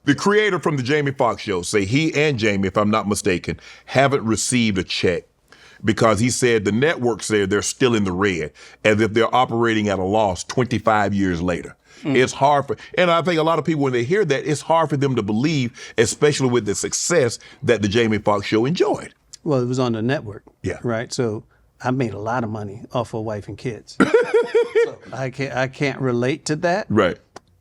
The creator from the Jamie Foxx show say he and Jamie, if I'm not mistaken, haven't received a check because he said the network said they're still in the red as if they're operating at a loss 25 years later. It's hard and I think a lot of people, when they hear that, it's hard for them to believe, especially with the success that the Jamie Foxx show enjoyed. Well, it was on the network. Yeah. Right. So I made a lot of money off of Wife and Kids. So I can't relate to that. Right.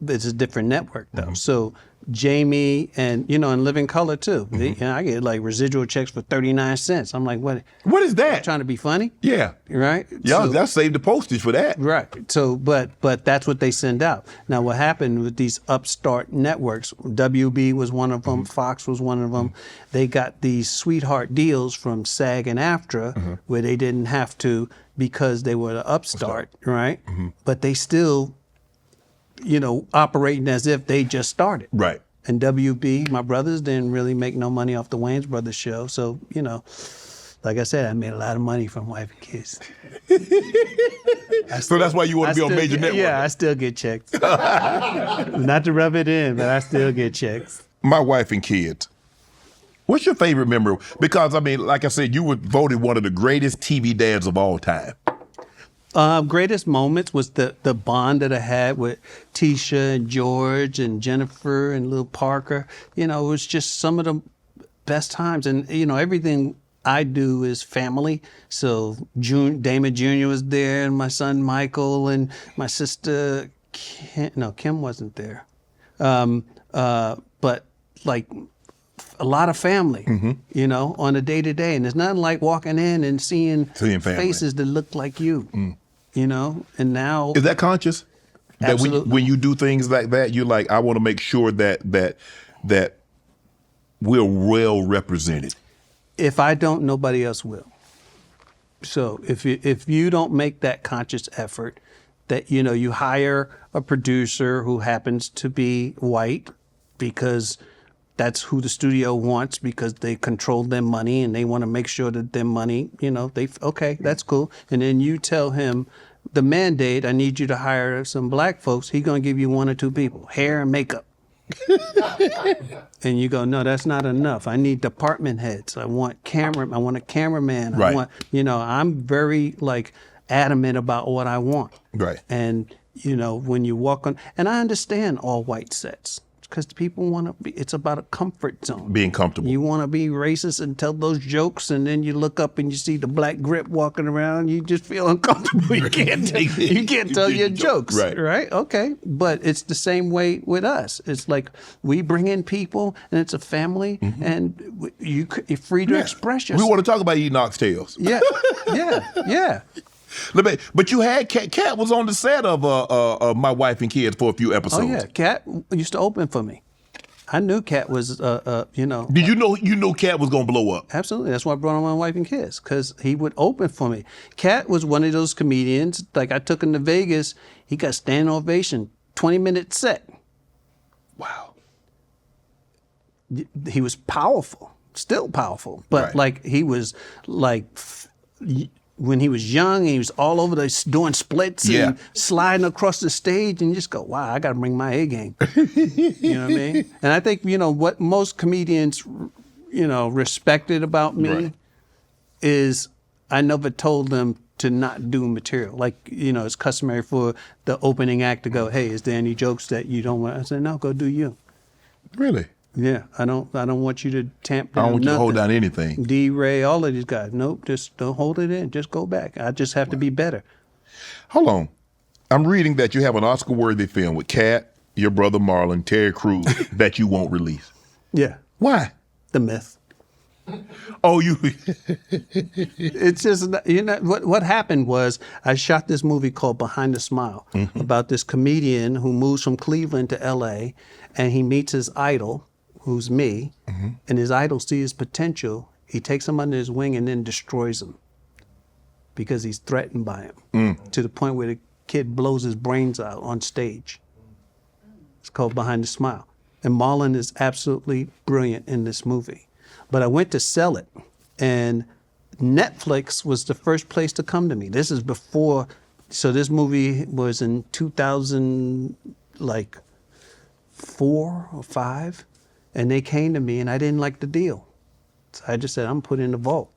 It's a different network though. So Jamie and in Living Color too. I get like residual checks for 39 cents. I'm like, what is that? Trying to be funny? Yeah. Right? Yeah, So, that saved the postage for that. right. So but that's what they send out. Now what happened with these upstart networks, WB was one of them, Fox was one of them. They got these sweetheart deals from SAG and AFTRA where they didn't have to because they were the upstart, right? But they still operating as if they just started. Right. And WB, my brothers, didn't really make no money off the Wayans Brothers show. So, like I said, I made a lot of money from Wife and Kids. So that's why you want to be on major network. Yeah, I still get checks. Not to rub it in, but I still get checks. My Wife and Kids. What's your favorite memory? Because, like I said, you were voted one of the greatest TV dads of all time. Greatest moments was the bond that I had with Tisha and George and Jennifer and Lil Parker. It was just some of the best times. And, everything I do is family. So Damon Jr. was there and my son Michael and my sister Kim wasn't there. But like a lot of family, on a day-to-day. And there's nothing like walking in and seeing faces that look like you. And now... Is that conscious? Absolutely. That when you do things like that, you're like, I want to make sure that we're well represented. If I don't, nobody else will. So if you don't make that conscious effort, that, you hire a producer who happens to be white because that's who the studio wants because they control their money and they want to make sure that their money, okay, that's cool. And then you tell him the mandate, I need you to hire some black folks. He's going to give you one or two people, hair and makeup. And you go, no, that's not enough. I need department heads. I want a cameraman. Right. I'm very adamant about what I want. Right. And, when you walk on, and I understand all white sets. Because people want to be, it's about a comfort zone. Being comfortable. You want to be racist and tell those jokes, and then you look up and you see the black grip walking around, you just feel uncomfortable. You can't tell your jokes. Right? Okay. But it's the same way with us. It's like we bring in people, and it's a family, and you're free to express yourself. We want to talk about eating oxtails. Yeah. But you had Cat was on the set of My Wife and Kids for a few episodes. Oh yeah, Cat used to open for me. I knew Cat was, Did you know Cat was gonna blow up? Absolutely. That's why I brought on My Wife and Kids, because he would open for me. Cat was one of those comedians. Like I took him to Vegas. He got standing ovation, 20-minute set. Wow. He was powerful, still powerful, but he was when he was young and he was all over doing splits and sliding across the stage, and you just go, wow, I got to bring my A game. You know what I mean? And I think, what most comedians, respected about me is I never told them to not do material. It's customary for the opening act to go, hey, is there any jokes that you don't want? I said, no, go do you. Really? Yeah, I don't want you to tamp down. I don't want you nothing. to hold down anything. D-Ray, all of these guys. Nope, just don't hold it in. Just go back. I just have to be better. Hold on. I'm reading that you have an Oscar-worthy film with Cat, your brother Marlon, Terry Crews that you won't release. Yeah. Why? The myth. Oh, you. It's just, what happened was I shot this movie called Behind the Smile about this comedian who moves from Cleveland to L.A. and he meets his idol, who's me, and his idol sees his potential. He takes him under his wing and then destroys him because he's threatened by him to the point where the kid blows his brains out on stage. It's called Behind the Smile. And Marlon is absolutely brilliant in this movie. But I went to sell it, and Netflix was the first place to come to me. This is before, so this movie was in 2004 or 5. and they came to me, and I didn't like the deal. So I just said, I'm put in the vault.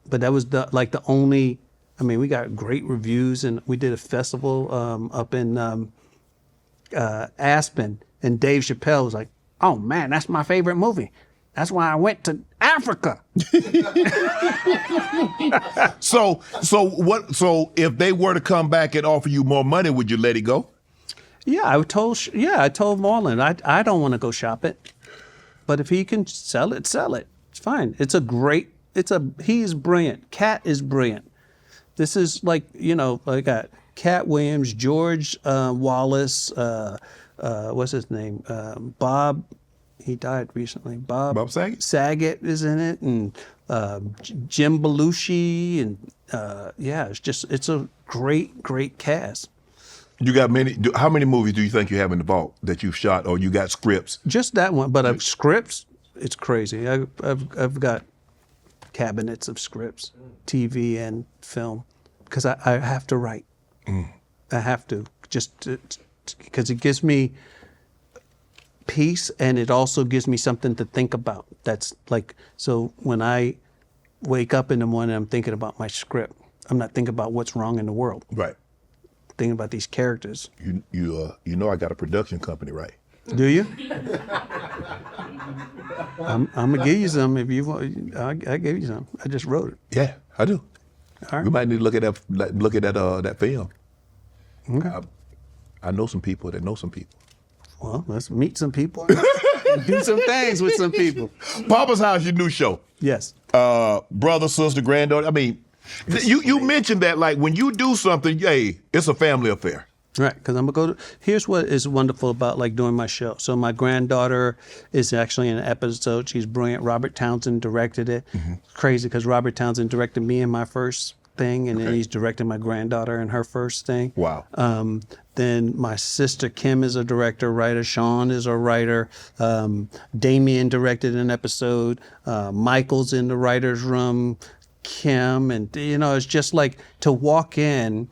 But that was the only, I mean, we got great reviews, and we did a festival up in Aspen, and Dave Chappelle was like, oh man, that's my favorite movie. That's why I went to Africa. So if they were to come back and offer you more money, would you let it go? Yeah, I told Marlon, I don't want to go shop it. But if he can sell it, sell it. It's fine. He is brilliant. Cat is brilliant. This is like, I got Cat Williams, George Wallace, what's his name? Bob, he died recently. Bob Saget? Saget is in it, and Jim Belushi, and it's a great cast. You got how many movies do you think you have in the vault that you've shot, or you got scripts? Just that one, but scripts, it's crazy. I've got cabinets of scripts, TV and film, because I have to write. I have to, just because it gives me peace, and it also gives me something to think about. That's like, so when I wake up in the morning, I'm thinking about my script. I'm not thinking about what's wrong in the world. Right. Thinking about these characters. You know I got a production company, right? Do you? I'm gonna give you some if you want. I gave you some. I just wrote it. Yeah, I do. All right. We might need to look at that film. Okay. I know some people that know some people. Well, let's meet some people and do some things with some people. Papa's House, your new show. Yes. Brother, sister, granddaughter. I mean, you mentioned that, like, when you do something, hey, it's a family affair. Right, because I'm going to go to, here's what is wonderful about like doing my show. So my granddaughter is actually in an episode. She's brilliant. Robert Townsend directed it. Mm-hmm. Crazy, because Robert Townsend directed me in my first thing, and then he's directing my granddaughter in her first thing. Wow. Then my sister Kim is a director, writer. Sean is a writer. Damien directed an episode. Michael's in the writer's room. Kim, and it's just like to walk in.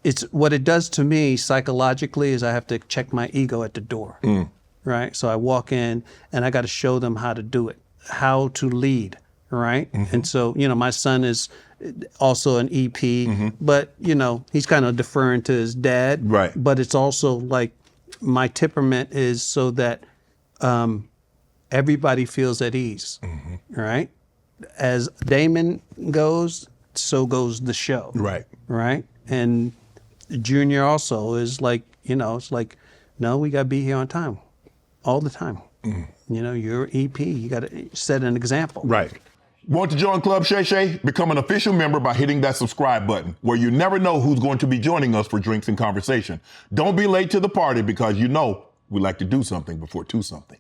It's what it does to me psychologically is I have to check my ego at the door, right? So I walk in and I got to show them how to do it, how to lead, right? Mm-hmm. And so, my son is also an EP, but, he's kind of deferring to his dad. Right. But it's also like my temperament is so that everybody feels at ease, right? As Damon goes, so goes the show. Right. Right? And Junior also is like, it's like, no, we got to be here on time all the time. You're EP. You got to set an example. Right. Want to join Club Shay Shay? Become an official member by hitting that subscribe button, where you never know who's going to be joining us for drinks and conversation. Don't be late to the party, because we like to do something before two something.